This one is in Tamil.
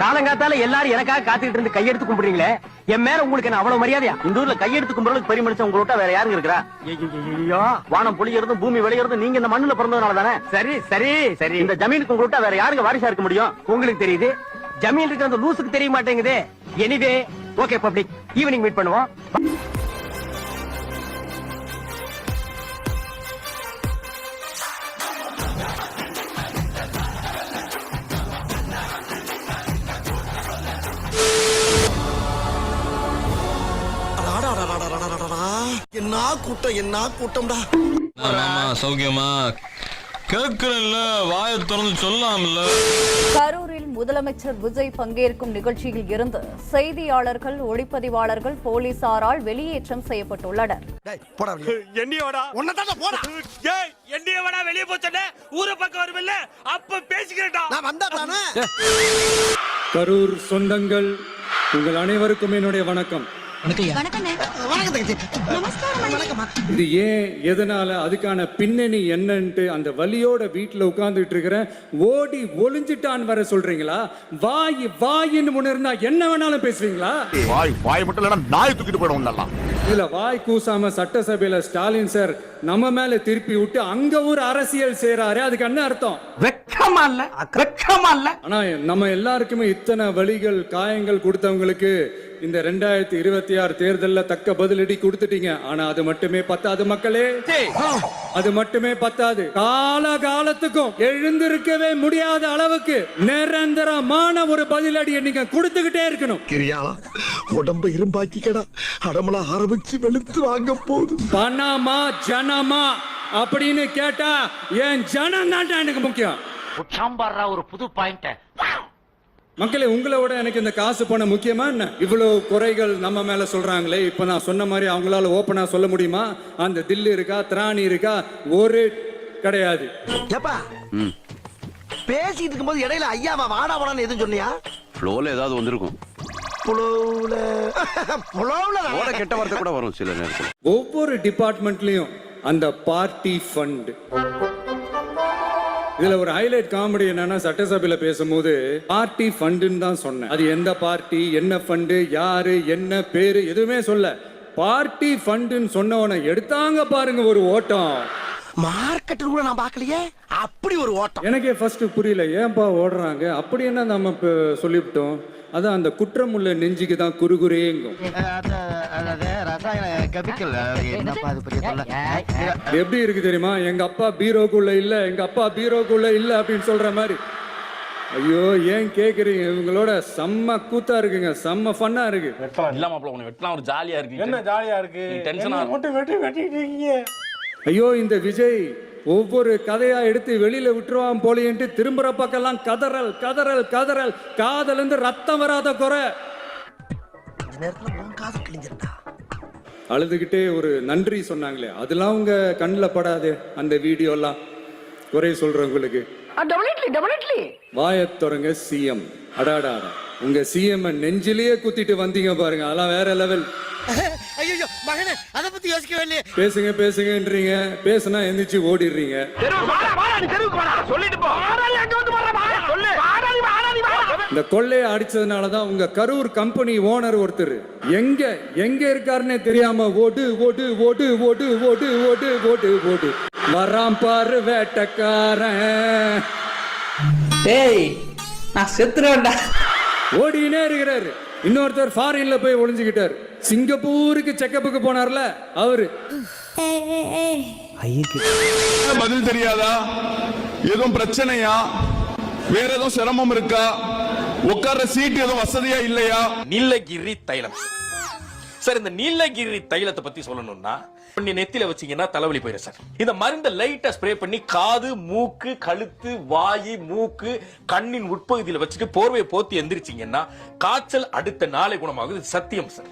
காலங்காத்தால எல்லாரும் எனக்காக காத்துக்கிட்டு இருந்து கையெடுத்து கும்பிடுறீங்களே, என் மேல உங்களுக்கு என்ன அவ்வளவு மரியாதையா? இந்த ஊர்ல கையெடுத்து கும்பிடுறதுக்கு பெரிய மனுஷன் உங்கள்கிட்ட வேற யாருங்க இருக்கிறா? ஐயோ, வானம் பொழியறதும் பூமி விளையறதும் நீங்க இந்த மண்ணுல பிறந்ததுனால தானே. சரி சரி சரி, இந்த ஜமீனுக்கு உங்கள்கிட்ட வேற யாருங்க வாரிசா இருக்க முடியும்? உங்களுக்கு தெரியுது, ஜமீன் இருக்கிற அந்த லூசுக்கு தெரிய மாட்டேங்குது. Anyway okay public, evening meet பண்ணுவோம். என்ன கூட்டம், என்ன கூட்டம்டா. சௌக்கியமா கேட்கல, வாயை திறந்து சொல்லாமல. கரூரில் முதலமைச்சர் விஜய் பங்கேற்கும் நிகழ்ச்சியில் இருந்து செய்தியாளர்கள், ஒளிப்பதிவாளர்கள் போலீசாரால் வெளியேற்றம் செய்யப்பட்டுள்ளனர். கரூர் சொந்தங்கள் உங்கள் அனைவருக்கும் என்னுடைய வணக்கம். இது ஏன், எதனால, அதுக்கான பின்னணி என்னன்ட்டு அந்த வலியோட வீட்டுல உட்கார்ந்துட்டு இருக்கிற ஓடி ஒளிஞ்சிட்டான் வர சொல்றீங்களா? வாய் வாயின்னு உணர்ந்தா என்ன வேணாலும் பேசுவீங்களா? வாய் மட்டும் இல்ல, நாய் தூக்கிட்டு போயிடும். இதுல வாய் கூசாம சட்டசபையில ஸ்டாலின் சார் நம்ம மேல திருப்பி விட்டு அங்க ஒரு அரசியல் செய்யறாரு. அதுக்கு என்ன அர்த்தம்? வெக்கமா இல்ல, வெக்கமா இல்ல. ஆனா நம்ம எல்லாருக்குமே இத்தனை வலிகள், காயங்கள் கொடுத்தவங்களுக்கு இந்த 2026 தேர்தல்ல தக்க பதிலடி கொடுத்துட்டீங்க. ஆனா அது மட்டுமே பத்தாது மக்களே, அது மட்டுமே பத்தாது. காலத்துக்கும் எழுந்திருக்கவே முடியாத அளவுக்கு நிரந்தரமான ஒரு பதிலடியை நீங்க கொடுத்துக்கிட்டே இருக்கணும். உடம்பு இரும்பாக்கிக்கடா, அடமலா ஆரம்பிச்சு வெளுத்து வாங்க போகுது. பணமா ஜனமா அப்படின்னு கேட்டா என் ஜனம் தான் எனக்கு முக்கியம். ஒரு புது பாயிண்ட். மக்களே, உங்களோட எனக்கு இந்த காசு பணம் முக்கியமா என்ன? இவ்வளவு குறைகள் நம்ம மேல சொல்றாங்களே, இப்ப நான் சொன்ன மாதிரி அவங்களால ஓப்பனா சொல்ல முடியுமா? அந்த தில்லு இருக்கா, திராணி இருக்கா? ஒரு கிடையாது. பேசிட்டு இருக்கும்போது இடையில ஐயாவா வாடா வாடான்னு எதுவும் சொன்னியா? ஃப்ளோல ஏதாவது வந்திருக்கும். கெட்ட வார்த்தை கூட வரும் சில நேரத்தில். ஒவ்வொரு டிபார்ட்மெண்ட்லயும் அந்த பார்ட்டி ஃபண்ட். இதுல ஒரு ஹைலைட் காமெடி என்னன்னா, சட்டசபையில பேசும்போது பார்ட்டி ஃபண்டுன்னு தான் சொன்னேன். அது எந்த பார்ட்டி, என்ன ஃபண்டு, யாரு, என்ன பேரு எதுவுமே சொல்ல. பார்ட்டி ஃபண்டுன்னு சொன்னவன எடுத்தாங்க பாருங்க ஒரு ஓட்டம். மார்க்கெட் கூட நான் பார்க்கலையே, அப்படி ஒரு ஓட்டம். எனக்கே ஃபர்ஸ்ட் புரியல, ஏன்பா ஓடுறாங்க? அப்படி என்ன நம்ம சொல்லிவிட்டோம்? அதான் அந்த குற்றம் உள்ள நெஞ்சுக்கு தான் குறுகுறேங்கும். எப்படி இருக்கு தெரியுமா? எங்க அப்பா பீரோக்குள்ள இல்ல, எங்க அப்பா பீரோக்குள்ள இல்ல அப்படின்னு சொல்ற மாதிரி. ஐயோ, ஏன் கேக்குறீங்க? இவங்களோட செம்ம கூத்தா இருக்குங்க, செம்ம ஃபன்னா இருக்கு. ஒரு ஜாலியா இருக்கு. என்ன ஜாலியா இருக்கு? டென்ஷனா வெட்டிட்டீங்க. ஐயோ, இந்த விஜய் ஒவ்வொரு கதையா எடுத்து வெளியில விட்டுருவான் போலின்ட்டு திரும்புற பக்கம்லாம் கதறல் கதறல் கதறல். காதல் இருந்து ரத்தம் வராத குறை. அழுதுகிட்டே ஒரு நன்றி சொன்னாங்களே, அதெல்லாம் உங்க கண்ணில் படாது. அந்த வீடியோ எல்லாம் குறை சொல்றவங்களுக்கு வாயை தொடங்க சிஎம். அடாடா, உங்க சிஎம் நெஞ்சிலேயே குத்திட்டு வந்தீங்க பாருங்க, அதெல்லாம் வேற லெவல். பேசுங்க பேசுங்கன்றீங்க, பேசுனா எந்திரிச்சு ஓடிடுறீங்க. இந்த கொள்ளையை அடிச்சதுனாலதான் உங்க கரூர் கம்பெனி ஓனர் ஒருத்தர் எங்க எங்க இருக்காருன்னே தெரியாம ஓடு ஓடு ஓடு ஓடு ஓடு ஓடு ஓடு ஓடு வராம் பாரு வேட்டக்காரன். நான் செத்துறேன்டா. ஓடினே இருக்கிறாரு. இன்னொருத்தர் ஃபாரின்ல போய் ஒளிஞ்சுக்கிட்டாரு. சிங்கப்பூருக்கு செக்கப்புக்கு போனார்ல அவரு. பதில் தெரியாதா? எதுவும் பிரச்சனையா? வேற எதுவும் சிரமம் இருக்கா? உட்கார்ற சீட் எதுவும் வசதியா இல்லையா? நீலகிரி தைலம் சார். இந்த நீலகிரி தைலத்தை பத்தி சொல்லணும்னா, நெத்தில வச்சீங்கன்னா தலைவலி போயிடும் சார். இந்த மருந்த லைட்டா ஸ்ப்ரே பண்ணி காது, மூக்கு, கழுத்து, வாய், மூக்கு, கண்ணின் உட்பகுதியில வச்சுட்டு போர்வையை போத்தி எந்திரிச்சீங்கன்னா காய்ச்சல் அடுத்த நாளை குணமாகுது. சத்தியம் சார்.